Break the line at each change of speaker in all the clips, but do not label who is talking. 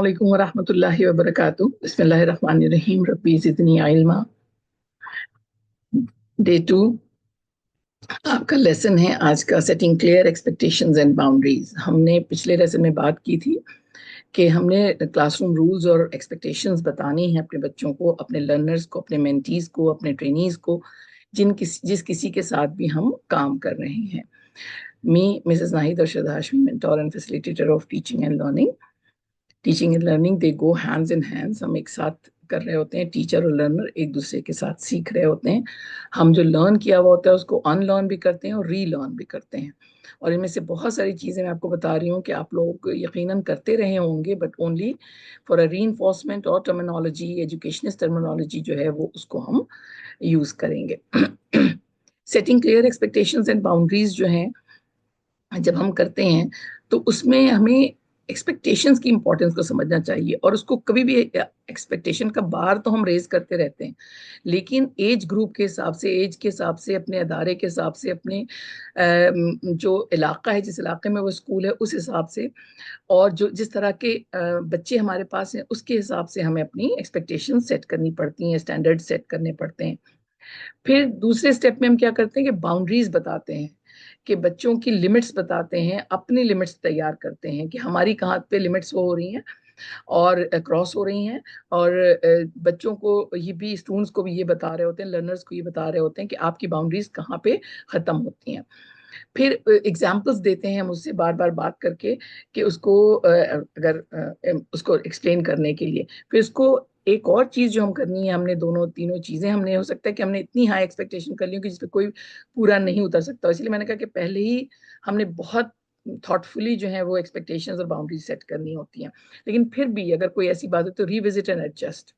अस्सलामुअलैकुम वरहमतुल्लाहि वबरकातुहू। बिस्मिल्लाहिर्रहमानिर्रहीम। रब्बी ज़िदनी इल्मा। डे 2 आपका लेसन है आज का, setting clear expectations and boundaries. हमने पिछले लेसन में बात की थी कि हमने क्लासरूम रूल्स और एक्सपेक्टेशंस बतानी है अपने बच्चों को, अपने लर्नर्स को, अपने मेंटीज को, अपने ट्रेनीज को, जिस किसी के साथ भी हम काम कर रहे हैं। Me Mrs Nahid Arshad Hashmi, mentor and facilitator of teaching and learning, they go hands in hands. हम एक साथ कर रहे होते हैं, टीचर और लर्नर एक दूसरे के साथ सीख रहे होते हैं। हम जो लर्न किया हुआ होता है उसको अनलर्न भी करते हैं और रीलर्न भी करते हैं। और इनमें से बहुत सारी चीज़ें मैं आपको बता रही हूँ कि आप लोग यकीनन करते रहे होंगे, but only for a reinforcement और टर्मिनोलॉजी, एजुकेशनिस्ट टर्मिनोलॉजी जो है वो उसको हम यूज़ करेंगे। Setting clear expectations and boundaries जो हैं जब हम करते हैं तो उसमें हमें एक्सपेक्टेशंस की इंपॉर्टेंस को समझना चाहिए। और उसको कभी भी एक्सपेक्टेशन का बार तो हम रेज करते रहते हैं, लेकिन एज ग्रुप के हिसाब से, एज के हिसाब से, अपने अदारे के हिसाब से, अपने जो इलाका है, जिस इलाके में वो स्कूल है उस हिसाब से, और जो जिस तरह के बच्चे हमारे पास हैं उसके हिसाब से हमें अपनी एक्सपेक्टेशन सेट करनी पड़ती हैं, स्टैंडर्ड सेट करने पड़ते हैं। फिर दूसरे स्टेप में हम क्या करते हैं कि बाउंड्रीज बताते हैं, कि बच्चों की लिमिट्स बताते हैं, अपनी लिमिट्स तैयार करते हैं कि हमारी कहाँ पे लिमिट्स हो रही हैं और क्रॉस हो रही हैं। और बच्चों को ये भी, स्टूडेंट्स को भी ये बता रहे होते हैं, लर्नर्स को ये बता रहे होते हैं कि आपकी बाउंड्रीज कहाँ पे खत्म होती हैं। फिर एग्जाम्पल्स देते हैं हम उससे बार बार बात करके कि उसको अगर उसको एक्सप्लेन करने के लिए। फिर उसको एक और चीज जो हम करनी है, हमने दोनों तीनों चीजें, हमने हो सकता है कि हमने इतनी हाई एक्सपेक्टेशन कर ली कि जिसपे कोई पूरा नहीं उतर सकता, इसलिए मैंने कहा कि पहले ही हमने बहुत थॉटफुली जो है वो एक्सपेक्टेशंस और बाउंड्री सेट करनी होती हैं। लेकिन फिर भी अगर कोई ऐसी बात है तो रिविजिट एंड एडजस्ट।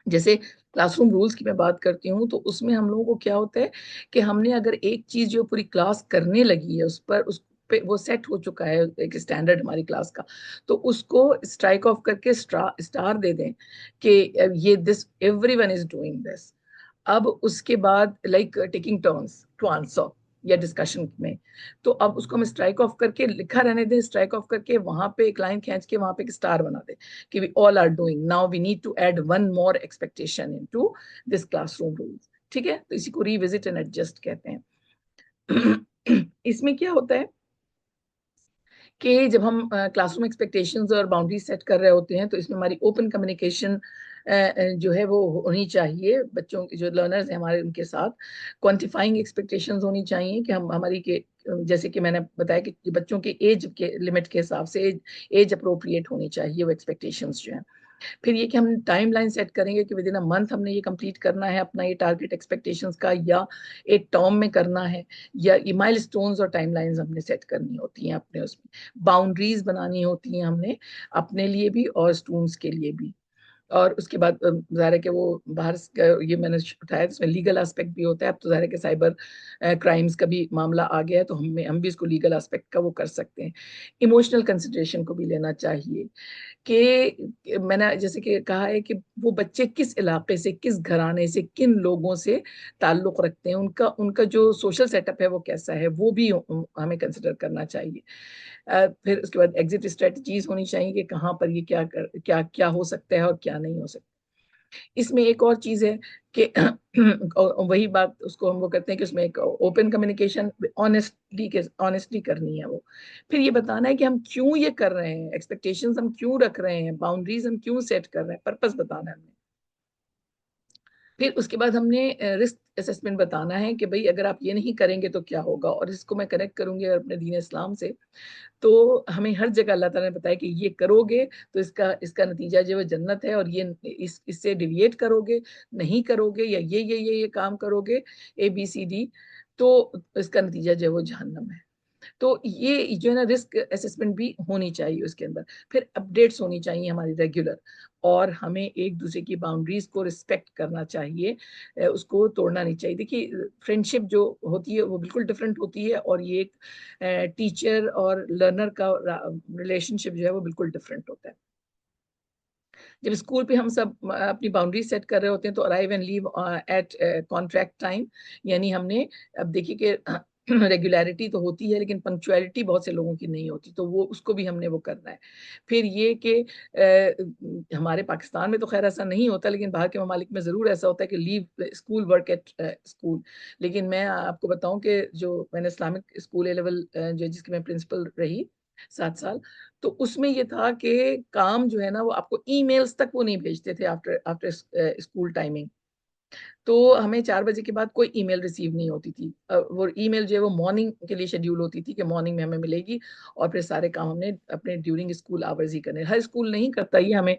जैसे क्लासरूम रूल्स की मैं बात करती हूँ तो उसमें हम लोगों को क्या होता है कि हमने अगर एक चीज जो पूरी क्लास करने लगी है उस पे वो सेट हो चुका है, एक स्टैंडर्ड हमारी क्लास का, तो उसको स्ट्राइक ऑफ करके स्टार दे दें कि ये this everyone is doing this. अब उसके बाद like taking turns to answer या डिस्कशन में, तो अब उसको हम स्ट्राइक ऑफ करके लिखा रहने दें, स्ट्राइक ऑफ करके वहां पे एक लाइन खींच के वहां पे एक स्टार बना दें कि we all are doing, now we need to add one more expectation into this classroom rules. ठीक है, तो इसी को रिविजिट एंड एडजस्ट कहते हैं। इसमें क्या होता है कि जब हम क्लासरूम एक्सपेक्टेशंस और बाउंड्री सेट कर रहे होते हैं तो इसमें हमारी ओपन कम्युनिकेशन जो है वो होनी चाहिए, बच्चों के जो लर्नर्स हैं हमारे उनके साथ क्वांटिफाइंग एक्सपेक्टेशंस होनी चाहिए कि हम हमारी के, जैसे कि मैंने बताया कि बच्चों के एज के लिमिट के हिसाब से एज अप्रोप्रिएट होनी चाहिए वो एक्सपेक्टेशंस जो है। फिर ये कि हम टाइम लाइन सेट करेंगे कि विद इन अ मंथ हमने ये कंप्लीट करना है अपना ये टारगेट एक्सपेक्टेशंस का, या एक टर्म में करना है, या ये माइलस्टोन्स और टाइमलाइंस हमने सेट करनी होती हैं अपने उसमें। बाउंड्रीज बनानी होती हैं हमने अपने लिए भी और स्टूडेंट्स के लिए भी। और उसके बाद ज़ाहिर है कि वो बाहर ये मैंने उठाया, इसमें लीगल एस्पेक्ट भी होता है। अब तो ज़ाहिर है कि साइबर क्राइम्स का भी मामला आ गया है, तो हम भी इसको लीगल एस्पेक्ट का वो कर सकते हैं। इमोशनल कंसिडरेशन को भी लेना चाहिए कि मैंने जैसे कि कहा है कि वो बच्चे किस इलाके से, किस घराने से, किन लोगों से ताल्लुक रखते हैं, उनका उनका जो सोशल सेटअप है वो कैसा है, वो भी हमें कंसिडर करना चाहिए। फिर उसके बाद एग्जिट स्ट्रेटजीज होनी चाहिए कि कहाँ पर ये क्या क्या हो सकता है और क्या नहीं हो सकता। इसमें एक और चीज है कि और वही बात उसको हम वो करते हैं कि उसमें एक ओपन कम्युनिकेशन, ऑनेस्टली करनी है वो। फिर ये बताना है कि हम क्यों ये कर रहे हैं, एक्सपेक्टेशंस हम क्यों रख रहे हैं, बाउंड्रीज हम क्यों सेट कर रहे हैं, पर्पस बताना है हमें। फिर उसके बाद हमने रिस्क असेसमेंट बताना है कि भाई अगर आप ये नहीं करेंगे तो क्या होगा। और इसको मैं कनेक्ट करूंगी अपने दीन इस्लाम से, तो हमें हर जगह अल्लाह ताला ने बताया कि ये करोगे तो इसका इसका नतीजा जो है जन्नत है, और ये इससे डिविएट करोगे, नहीं करोगे, या ये काम करोगे ABCD, तो इसका नतीजा जो है वो जहन्नम है। तो ये जो है ना, रिस्क असेसमेंट भी होनी चाहिए उसके अंदर। फिर अपडेट्स होनी चाहिए हमारी रेगुलर, और हमें एक दूसरे की बाउंड्रीज को रिस्पेक्ट करना चाहिए, उसको तोड़ना नहीं चाहिए। देखिए फ्रेंडशिप जो होती है वो बिल्कुल डिफरेंट होती है, और ये एक टीचर और लर्नर का रिलेशनशिप जो है वो बिल्कुल डिफरेंट होता है। जब स्कूल पे हम सब अपनी बाउंड्री सेट कर रहे होते हैं तो arrive and leave at contract time, यानी हमने, अब देखिए कि रेगुलरिटी तो होती है लेकिन पंक्चुअलिटी बहुत से लोगों की नहीं होती, तो वो उसको भी हमने वो करना है। फिर ये कि हमारे पाकिस्तान में तो खैर ऐसा नहीं होता, लेकिन बाहर के ममालिक में ज़रूर ऐसा होता है कि leave school work at school. लेकिन मैं आपको बताऊं कि जो मैंने इस्लामिक स्कूल ए लेवल जो जिसकी मैं प्रिंसिपल रही 7 साल, तो उसमें ये था कि काम जो है ना वो आपको ईमेल्स तक वो नहीं भेजते थे आफ्टर आफ्टर स्कूल टाइमिंग। तो हमें 4 बजे के बाद कोई ईमेल रिसीव नहीं होती थी। वो ईमेल जो है वो मॉर्निंग के लिए शेड्यूल होती थी कि मॉर्निंग में हमें मिलेगी, और फिर सारे काम हमने अपने ड्यूरिंग स्कूल आवर्स ही करने। हर स्कूल नहीं करता ये, हमें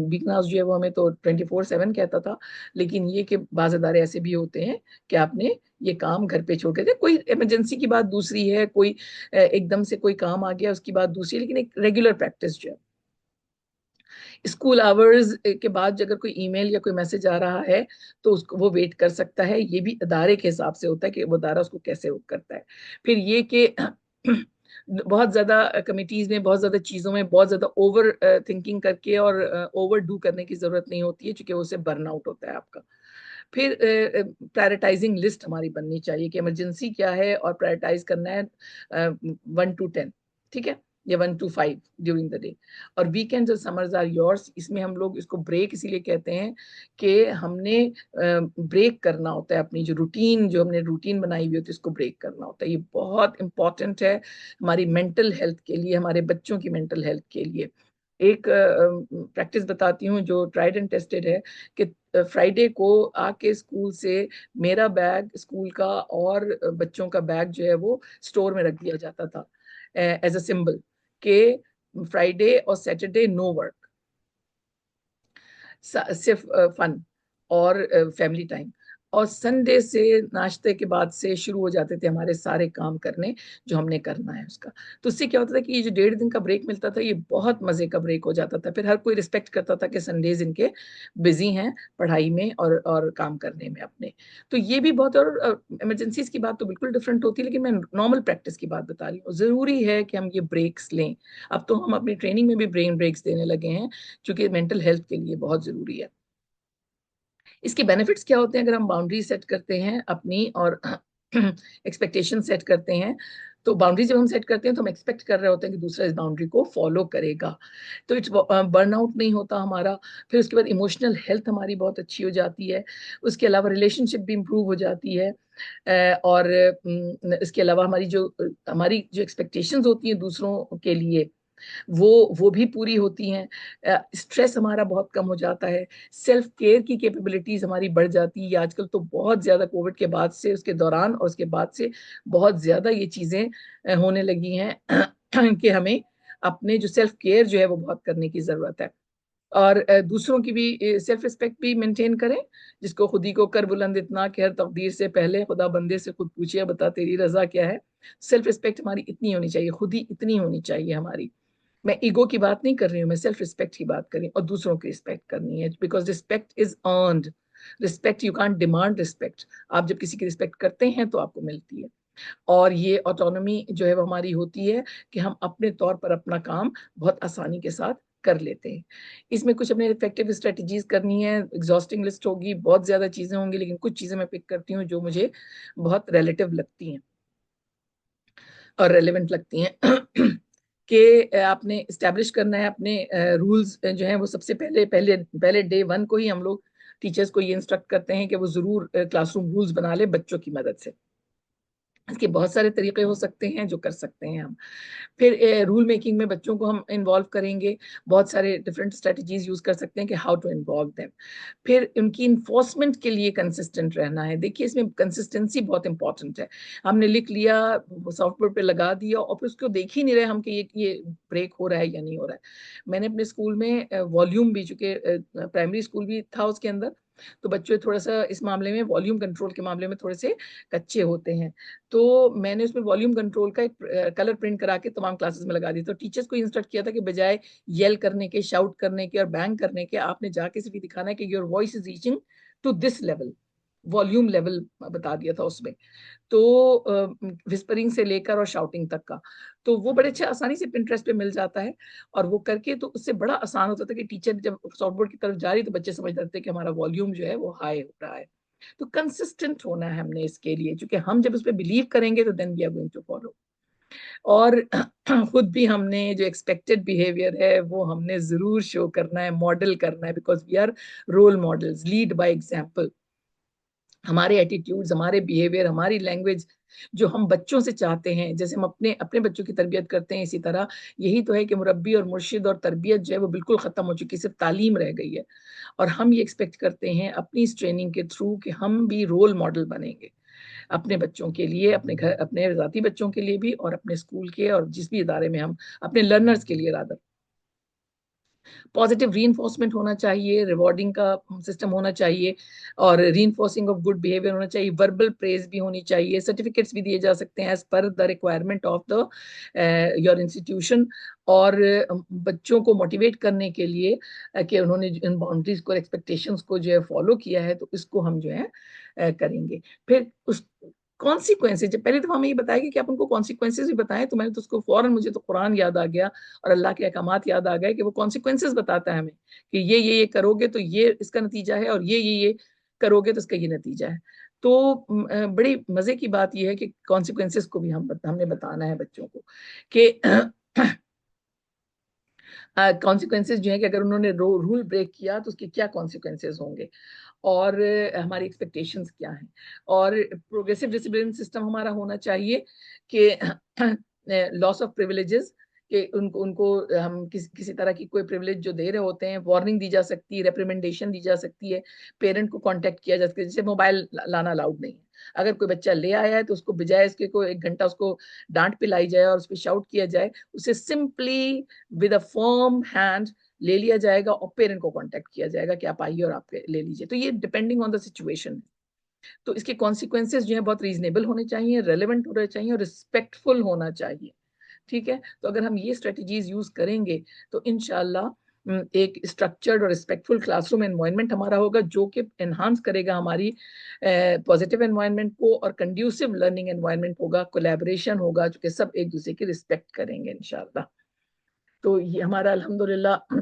बिगनास जो है वो हमें तो 24/7 कहता था, लेकिन ये कि बाज़ इदारे ऐसे भी होते हैं कि आपने ये काम घर पे छोड़ के दे, कोई इमरजेंसी की बात दूसरी है, कोई एकदम से कोई काम आ गया उसकी बात दूसरी, लेकिन एक रेगुलर प्रैक्टिस जो है स्कूल आवर्स के बाद अगर कोई ईमेल या कोई मैसेज आ रहा है तो उसको वो वेट कर सकता है। ये भी अदारे के हिसाब से होता है कि वो अदारा उसको कैसे वो करता है। फिर ये कि बहुत ज्यादा कमिटीज में बहुत ज्यादा चीजों में बहुत ज्यादा ओवर थिंकिंग करके और ओवर डू करने की जरूरत नहीं होती है, क्योंकि उससे बर्न आउट होता है आपका। फिर प्रायोरिटाइजिंग लिस्ट हमारी बननी चाहिए कि इमरजेंसी क्या है और प्रायोरिटाइज करना है 1 to 10, ठीक है, या 1 to 5 ड्यूरिंग द डे। और वीकेंड्स और समर्स आर योर्स, इसमें हम लोग इसको ब्रेक इसीलिए कहते हैं कि हमने ब्रेक करना होता है अपनी जो हमने रूटीन बनाई हुई होती है उसको ब्रेक करना होता है। ये बहुत इंपॉर्टेंट है हमारी मेंटल हेल्थ के लिए, हमारे बच्चों की मेंटल हेल्थ के लिए। एक प्रैक्टिस बताती हूँ जो ट्राइड एंड टेस्टेड है कि फ्राइडे को आके स्कूल से मेरा बैग स्कूल का और बच्चों का बैग जो है वो स्टोर में रख दिया जाता था एज अ सिंबल के फ्राइडे और सैटरडे नो वर्क, सिर्फ फन और फैमिली टाइम। और संडे से नाश्ते के बाद से शुरू हो जाते थे हमारे सारे काम करने जो हमने करना है उसका। तो उससे क्या होता था कि ये जो 1.5 दिन का ब्रेक मिलता था ये बहुत मजे का ब्रेक हो जाता था। फिर हर कोई रिस्पेक्ट करता था कि संडेज इनके बिजी हैं पढ़ाई में और काम करने में अपने। तो ये भी बहुत, और इमरजेंसीज की बात तो बिल्कुल डिफरेंट होती है, लेकिन मैं नॉर्मल प्रैक्टिस की बात बता रही हूँ। जरूरी है कि हम ये ब्रेक्स लें। अब तो हम अपनी ट्रेनिंग में भी ब्रेन ब्रेक्स देने लगे हैं, क्योंकि मेंटल हेल्थ के लिए बहुत जरूरी है। इसके बेनिफिट्स क्या होते हैं अगर हम बाउंड्री सेट करते हैं अपनी और एक्सपेक्टेशन सेट करते हैं। तो बाउंड्री जब हम सेट करते हैं तो हम एक्सपेक्ट कर रहे होते हैं कि दूसरा इस बाउंड्री को फॉलो करेगा, तो इट्स बर्नआउट नहीं होता हमारा। फिर उसके बाद इमोशनल हेल्थ हमारी बहुत अच्छी हो जाती है। उसके अलावा रिलेशनशिप भी इम्प्रूव हो जाती है। और इसके अलावा हमारी जो एक्सपेक्टेशंस होती हैं दूसरों के लिए वो भी पूरी होती हैं। स्ट्रेस हमारा बहुत कम हो जाता है। सेल्फ केयर की कैपेबिलिटीज हमारी बढ़ जाती है। आजकल तो बहुत ज्यादा कोविड के बाद से, उसके दौरान और उसके बाद से बहुत ज्यादा ये चीजें होने लगी हैं कि हमें अपने जो सेल्फ केयर जो है वो बहुत करने की जरूरत है। और दूसरों की भी सेल्फ रिस्पेक्ट भी मेंटेन करें, जिसको खुद ही को कर बुलंद इतना कि हर तकदीर से पहले खुदा बंदे से खुद पूछिए बता तेरी रजा क्या है। सेल्फ रिस्पेक्ट हमारी इतनी होनी चाहिए, खुद ही इतनी होनी चाहिए हमारी। मैं ईगो की बात नहीं कर रही हूँ, मैं सेल्फ रिस्पेक्ट की बात कर रही हूँ। और दूसरों की रिस्पेक्ट करनी है, because respect is earned. Respect you can't demand respect. आप जब किसी की रिस्पेक्ट करते हैं तो आपको मिलती है। और ये ऑटोनॉमी जो है वो हमारी होती है कि हम अपने तौर पर अपना काम बहुत आसानी के साथ कर लेते हैं। इसमें कुछ अपने इफेक्टिव स्ट्रेटजीज करनी है, एग्जॉस्टिंग लिस्ट होगी, बहुत ज्यादा चीजें होंगी, लेकिन कुछ चीजें मैं पिक करती हूँ जो मुझे बहुत रिलेटिव लगती हैं और रेलेवेंट लगती हैं। कि आपने इस्टेब्लिश करना है अपने रूल्स जो हैं वो सबसे पहले पहले पहले डे 1 को ही हम लोग टीचर्स को ये इंस्ट्रक्ट करते हैं कि वो जरूर क्लासरूम रूल्स बना ले बच्चों की मदद से। इसके बहुत सारे तरीके हो सकते हैं जो कर सकते हैं हम। फिर रूल मेकिंग में बच्चों को हम इन्वॉल्व करेंगे, बहुत सारे डिफरेंट स्ट्रेटजीज यूज कर सकते हैं कि हाउ टू इन्वॉल्व देम। फिर उनकी इन्फोर्समेंट के लिए कंसिस्टेंट रहना है। देखिए इसमें कंसिस्टेंसी बहुत इंपॉर्टेंट है। हमने लिख लिया, सॉफ्टवेयर पे लगा दिया और फिर उसको देख ही नहीं रहे हम कि ये ब्रेक हो रहा है या नहीं हो रहा है। मैंने अपने स्कूल में वॉल्यूम भी, चूंकि प्राइमरी स्कूल भी था उसके अंदर, तो बच्चे थोड़ा सा इस मामले में वॉल्यूम कंट्रोल के मामले में थोड़े से कच्चे होते हैं। तो मैंने उसमें वॉल्यूम कंट्रोल का एक कलर प्रिंट करा के तमाम क्लासेस में लगा दी। तो टीचर्स को इंस्ट्रक्ट किया था कि बजाय येल करने के, शाउट करने के और बैंग करने के, आपने जाके सिर्फ दिखाना है कि your voice is reaching to this level. Volume level बता दिया था उसमें। तो विस्परिंग से लेकर और शाउटिंग तक का, तो वो बड़े अच्छे आसानी से पिंटरेस्ट पे मिल जाता है। और वो करके तो उससे बड़ा आसान होता था कि टीचर जब सॉफ्टबोर्ड की तरफ जा रही तो बच्चे समझ जाते थे कि हमारा वॉल्यूम जो है वो हाई हो रहा है। तो कंसिस्टेंट होना है हमने इसके लिए, क्योंकि हम जब उस पर बिलीव करेंगे तो then we are going to follow. और खुद भी हमने जो एक्सपेक्टेड बिहेवियर है वो हमने जरूर शो करना है, मॉडल करना है, because we are role models, lead by example. हमारे एटीट्यूड्स, हमारे बिहेवियर, हमारी लैंग्वेज जो हम बच्चों से चाहते हैं, जैसे हम अपने अपने बच्चों की तरबियत करते हैं, इसी तरह यही तो है कि मुरब्बी और मुर्शिद और तरबियत जो है वो बिल्कुल खत्म हो चुकी है, सिर्फ तालीम रह गई है। और हम ये एक्सपेक्ट करते हैं अपनी इस ट्रेनिंग के थ्रू कि हम भी रोल मॉडल बनेंगे अपने बच्चों के लिए, अपने घर, अपने जाती बच्चों के लिए भी, और अपने स्कूल के और जिस भी इदारे में हम अपने लर्नर्स के लिए रादर। पॉजिटिव रीइंफोर्समेंट होना चाहिए, रिवॉर्डिंग का सिस्टम होना चाहिए, और रीइंफोर्सिंग ऑफ गुड बिहेवियर होना चाहिए, वर्बल प्रेज भी होनी चाहिए, सर्टिफिकेट्स भी दिए जा सकते हैं as per the requirement of the your institution. और बच्चों को मोटिवेट करने के लिए कि उन्होंने इन बाउंड्रीज को, एक्सपेक्टेशंस को जो है फॉलो किया है, तो इसको हम जो है करेंगे। फिर उस कॉन्सिक्वेंसेज, पहले तो हमें ये बताया कि आप उनको कॉन्सिक्वेंसेज भी बताएं, तो मैंने तो उसको फौरन, मुझे तो कुरान याद आ गया और अल्लाह के अहकामात याद आ गए कि वो कॉन्सिक्वेंसेज बताता है हमें कि ये करोगे तो ये इसका नतीजा है, और ये करोगे तो इसका ये नतीजा है। तो बड़ी मजे की बात यह है कि कॉन्सिक्वेंसेज को भी हमने बताना है बच्चों को कि कॉन्सिक्वेंसेज जो है कि अगर उन्होंने रूल ब्रेक किया तो उसके क्या कॉन्सिक्वेंसेज होंगे, और हमारी एक्सपेक्टेशंस क्या हैं। और प्रोग्रेसिव डिसिप्लिन सिस्टम हमारा होना चाहिए कि लॉस ऑफ प्रिविलेजेस, कि उनको उनको हम किसी तरह की कोई प्रिविलेज जो दे रहे होते हैं, वार्निंग दी जा सकती है, रेप्रिमेंडेशन दी जा सकती है, पेरेंट को कांटेक्ट किया जा सकता है। जैसे मोबाइल लाना अलाउड नहीं है, अगर कोई बच्चा ले आया है तो उसको बजाय इसके को 1 घंटा उसको डांट पिलाई जाए और उस पर शाउट किया जाए, उसे simply with a firm hand ले लिया जाएगा और पेरेंट को कांटेक्ट किया जाएगा कि आप आइए और आप ले लीजिए। तो ये डिपेंडिंग ऑन द सिचुएशन। तो इसके कॉन्सिक्वेंसेज जो है बहुत रीजनेबल होने चाहिए, रेलेवेंट होने चाहिए, और रिस्पेक्टफुल होना चाहिए। ठीक है, तो अगर हम ये स्ट्रेटजीज यूज करेंगे तो इनशाला एक स्ट्रक्चर्ड और रिस्पेक्टफुल क्लासरूम एनवायरनमेंट हमारा होगा, जो कि एनहांस करेगा हमारी पॉजिटिव एनवायरनमेंट को, और कंड्यूसिव लर्निंग एनवायरनमेंट होगा, कोलैबोरेशन होगा, जो कि सब एक दूसरे की रिस्पेक्ट करेंगे इंशाल्लाह। तो ये हमारा अल्हम्दुलिल्लाह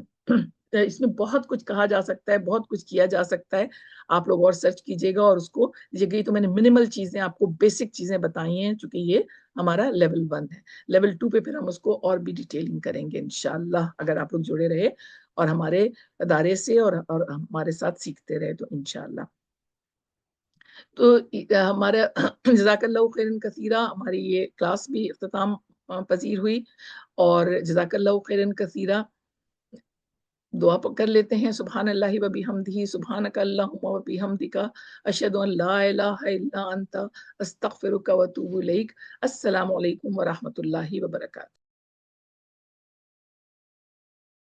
इसमें बहुत कुछ कहा जा सकता है, बहुत कुछ किया जा सकता है। आप लोग और सर्च कीजिएगा और उसको लीजिएगा। तो मैंने मिनिमल चीजें आपको, बेसिक चीजें बताई हैं, चूंकि ये हमारा लेवल 1 है। लेवल 2 पे फिर हम उसको और भी डिटेलिंग करेंगे इंशाल्लाह, अगर आप लोग जुड़े रहे और हमारे अदारे से और हमारे साथ सीखते रहे तो इंशाल्लाह। तो हमारा जज़ाकल्लाहु खैरन कसीरा, हमारी ये क्लास भी इख्तिताम पजीर हुई। और जज़ाकल्लाहु खैरन कसीरा, दुआ कर लेते हैं। सुभान अल्लाहि व बिहम्दिही, सुभानक अल्लाहुम्मा व बिहम्दिका, अशहदु अन ला इलाहा इल्ला अंता, अस्तगफिरुका व अतूबु इलैक। अस्सलामु अलैकुम व रहमतुल्लाहि व बरकातहू।